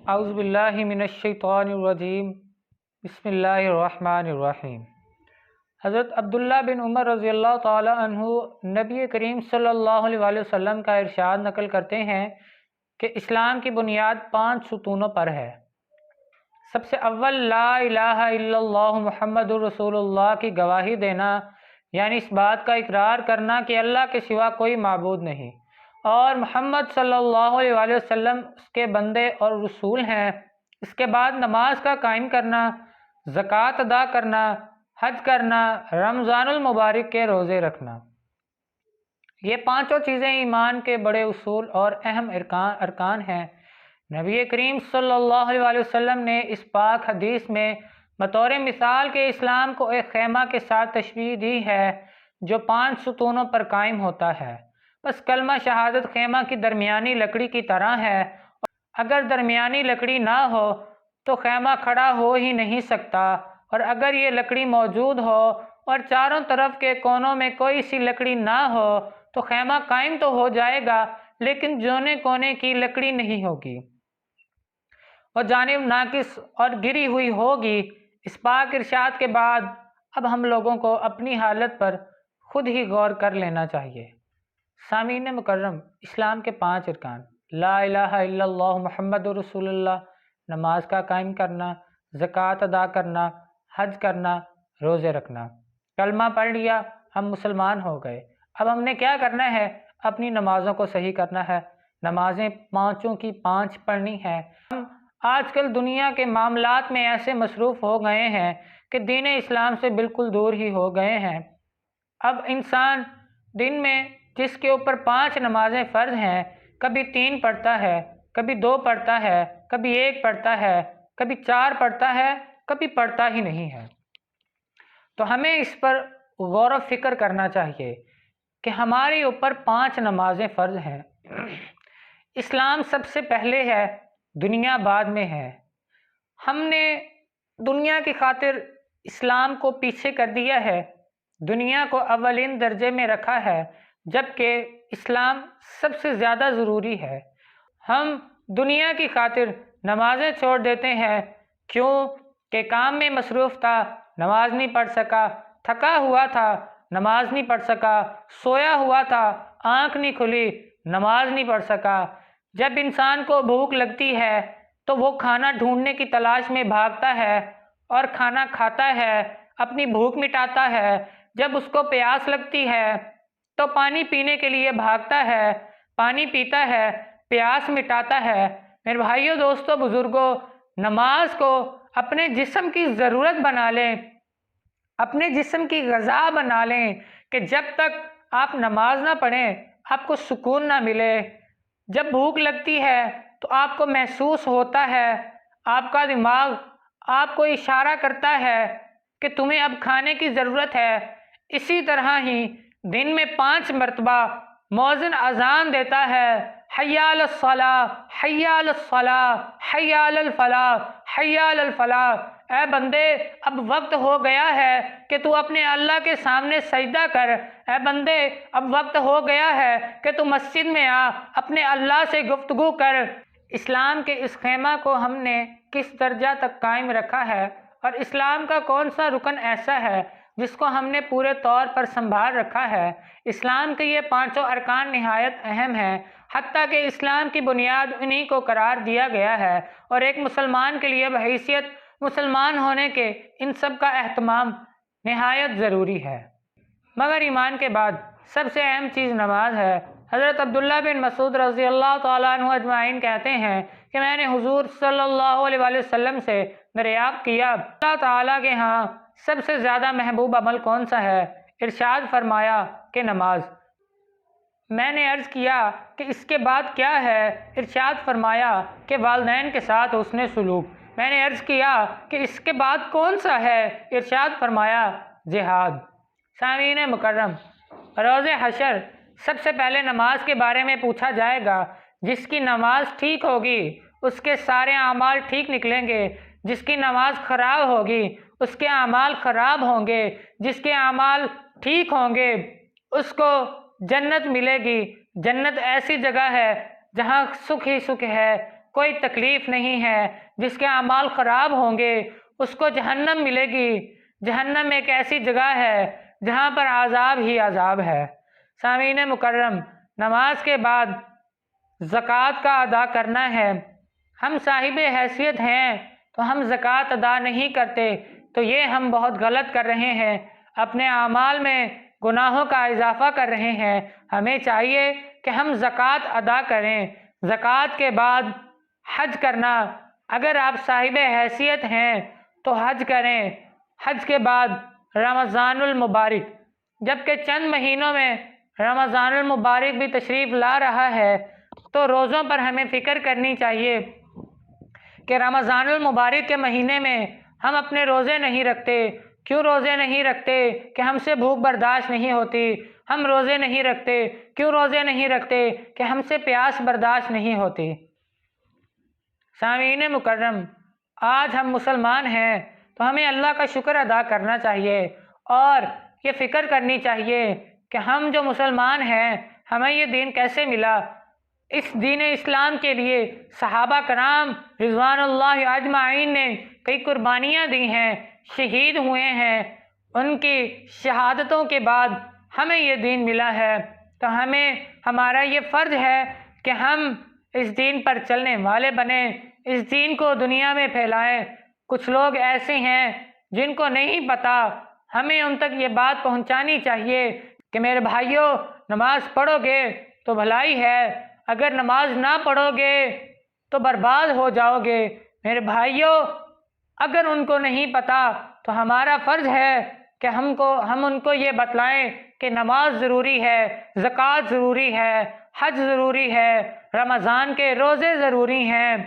اعوذ باللہ من الشیطان الرجیم بسم اللہ الرحمن الرحیم۔ حضرت عبداللہ بن عمر رضی اللہ تعالی عنہ نبی کریم صلی اللہ علیہ وسلم کا ارشاد نقل کرتے ہیں کہ اسلام کی بنیاد 5 ستونوں پر ہے۔ سب سے اول لا الہ الا اللہ محمد الرسول اللہ کی گواہی دینا، یعنی اس بات کا اقرار کرنا کہ اللہ کے سوا کوئی معبود نہیں اور محمد صلی اللہ علیہ وسلم اس کے بندے اور رسول ہیں۔ اس کے بعد نماز کا قائم کرنا، زکوٰۃ ادا کرنا، حج کرنا، رمضان المبارک کے روزے رکھنا۔ یہ پانچوں چیزیں ایمان کے بڑے اصول اور اہم ارکان ہیں۔ نبی کریم صلی اللہ علیہ وسلم نے اس پاک حدیث میں بطور مثال کے اسلام کو ایک خیمہ کے ساتھ تشبیہ دی ہے جو 5 ستونوں پر قائم ہوتا ہے۔ بس کلمہ شہادت خیمہ کی درمیانی لکڑی کی طرح ہے۔ اگر درمیانی لکڑی نہ ہو تو خیمہ کھڑا ہو ہی نہیں سکتا، اور اگر یہ لکڑی موجود ہو اور چاروں طرف کے کونوں میں کوئی سی لکڑی نہ ہو تو خیمہ قائم تو ہو جائے گا لیکن جونے کونے کی لکڑی نہیں ہوگی اور جانب ناقص اور گری ہوئی ہوگی۔ اس پاک ارشاد کے بعد اب ہم لوگوں کو اپنی حالت پر خود ہی غور کر لینا چاہیے۔ سامعین مکرم، اسلام کے 5 ارکان لا الہ الا اللہ محمد رسول اللہ، نماز کا قائم کرنا، زکوٰۃ ادا کرنا، حج کرنا، روزے رکھنا۔ کلمہ پڑھ لیا، ہم مسلمان ہو گئے۔ اب ہم نے کیا کرنا ہے؟ اپنی نمازوں کو صحیح کرنا ہے۔ نمازیں 5 کی 5 پڑھنی ہے۔ ہم آج کل دنیا کے معاملات میں ایسے مصروف ہو گئے ہیں کہ دین اسلام سے بالکل دور ہی ہو گئے ہیں۔ اب انسان دن میں جس کے اوپر 5 نمازیں فرض ہیں، کبھی 3 پڑھتا ہے، کبھی 2 پڑھتا ہے، کبھی 1 پڑھتا ہے، کبھی 4 پڑھتا ہے، کبھی پڑھتا ہی نہیں ہے۔ تو ہمیں اس پر غور و فکر کرنا چاہیے کہ ہمارے اوپر 5 نمازیں فرض ہیں۔ اسلام سب سے پہلے ہے، دنیا بعد میں ہے۔ ہم نے دنیا کی خاطر اسلام کو پیچھے کر دیا ہے، دنیا کو اولین درجے میں رکھا ہے، جبکہ اسلام سب سے زیادہ ضروری ہے۔ ہم دنیا کی خاطر نمازیں چھوڑ دیتے ہیں، کیوں کہ کام میں مصروف تھا، نماز نہیں پڑھ سکا، تھکا ہوا تھا، نماز نہیں پڑھ سکا، سویا ہوا تھا، آنکھ نہیں کھلی، نماز نہیں پڑھ سکا۔ جب انسان کو بھوک لگتی ہے تو وہ کھانا ڈھونڈنے کی تلاش میں بھاگتا ہے اور کھانا کھاتا ہے، اپنی بھوک مٹاتا ہے۔ جب اس کو پیاس لگتی ہے تو پانی پینے کے لیے بھاگتا ہے، پانی پیتا ہے، پیاس مٹاتا ہے۔ میرے بھائیوں، دوستوں، بزرگوں، نماز کو اپنے جسم کی ضرورت بنا لیں، اپنے جسم کی غذا بنا لیں کہ جب تک آپ نماز نہ پڑھیں آپ کو سکون نہ ملے۔ جب بھوک لگتی ہے تو آپ کو محسوس ہوتا ہے، آپ کا دماغ آپ کو اشارہ کرتا ہے کہ تمہیں اب کھانے کی ضرورت ہے۔ اسی طرح ہی دن میں 5 مرتبہ مؤذن اذان دیتا ہے، حی علی الصلاۃ، حی علی الصلاۃ، حی علی الفلاح، حی علی الفلاح۔ اے بندے، اب وقت ہو گیا ہے کہ تو اپنے اللہ کے سامنے سجدہ کر۔ اے بندے، اب وقت ہو گیا ہے کہ تو مسجد میں آ، اپنے اللہ سے گفتگو کر۔ اسلام کے اس خیمہ کو ہم نے کس درجہ تک قائم رکھا ہے، اور اسلام کا کون سا رکن ایسا ہے جس کو ہم نے پورے طور پر سنبھال رکھا ہے؟ اسلام کے یہ 5 ارکان نہایت اہم ہیں، حتیٰ کہ اسلام کی بنیاد انہی کو قرار دیا گیا ہے، اور ایک مسلمان کے لیے بحیثیت مسلمان ہونے کے ان سب کا اہتمام نہایت ضروری ہے۔ مگر ایمان کے بعد سب سے اہم چیز نماز ہے۔ حضرت عبداللہ بن مسعود رضی اللہ تعالیٰ عنہ اجمعین کہتے ہیں کہ میں نے حضور صلی اللہ علیہ وسلم سے دریافت کیا، اللہ تعالیٰ کے ہاں سب سے زیادہ محبوب عمل کون سا ہے؟ ارشاد فرمایا کہ نماز۔ میں نے عرض کیا کہ اس کے بعد کیا ہے؟ ارشاد فرمایا کہ والدین کے ساتھ حسن سلوک۔ میں نے عرض کیا کہ اس کے بعد کون سا ہے؟ ارشاد فرمایا جہاد۔ سامعین مکرم، روز حشر سب سے پہلے نماز کے بارے میں پوچھا جائے گا۔ جس کی نماز ٹھیک ہوگی اس کے سارے اعمال ٹھیک نکلیں گے، جس کی نماز خراب ہوگی اس کے اعمال خراب ہوں گے، جس کے اعمال ٹھیک ہوں گے اس کو جنت ملے گی۔ جنت ایسی جگہ ہے جہاں سکھ ہی سکھ ہے، کوئی تکلیف نہیں ہے۔ جس کے اعمال خراب ہوں گے اس کو جہنم ملے گی۔ جہنم ایک ایسی جگہ ہے جہاں پر عذاب ہی عذاب ہے۔ سامعین مکرم، نماز کے بعد زکوٰۃ کا ادا کرنا ہے۔ ہم صاحب حیثیت ہیں تو ہم زکوٰۃ ادا نہیں کرتے، تو یہ ہم بہت غلط کر رہے ہیں، اپنے اعمال میں گناہوں کا اضافہ کر رہے ہیں۔ ہمیں چاہیے کہ ہم زکوٰۃ ادا کریں۔ زکوٰۃ کے بعد حج کرنا، اگر آپ صاحب حیثیت ہیں تو حج کریں۔ حج کے بعد رمضان المبارک، جبکہ چند مہینوں میں رمضان المبارک بھی تشریف لا رہا ہے، تو روزوں پر ہمیں فکر کرنی چاہیے کہ رمضان المبارک کے مہینے میں ہم اپنے روزے نہیں رکھتے۔ کیوں روزے نہیں رکھتے؟ کہ ہم سے بھوک برداشت نہیں ہوتی۔ ہم روزے نہیں رکھتے، کیوں روزے نہیں رکھتے؟ کہ ہم سے پیاس برداشت نہیں ہوتی۔ سامعین مکرم، آج ہم مسلمان ہیں تو ہمیں اللہ کا شکر ادا کرنا چاہیے اور یہ فکر کرنی چاہیے کہ ہم جو مسلمان ہیں ہمیں یہ دین کیسے ملا۔ اس دین اسلام کے لیے صحابہ کرام رضوان اللہ اجمعین نے کئی قربانیاں دی ہیں، شہید ہوئے ہیں۔ ان کی شہادتوں کے بعد ہمیں یہ دین ملا ہے، تو ہمارا یہ فرض ہے کہ ہم اس دین پر چلنے والے بنیں، اس دین کو دنیا میں پھیلائیں۔ کچھ لوگ ایسے ہیں جن کو نہیں پتہ، ہمیں ان تک یہ بات پہنچانی چاہیے کہ میرے بھائیوں، نماز پڑھو گے تو بھلائی ہے، اگر نماز نہ پڑھو گے تو برباد ہو جاؤ گے۔ میرے بھائیوں، اگر ان کو نہیں پتہ تو ہمارا فرض ہے کہ ہم ان کو یہ بتلائیں کہ نماز ضروری ہے، زکوٰۃ ضروری ہے، حج ضروری ہے، رمضان کے روزے ضروری ہیں۔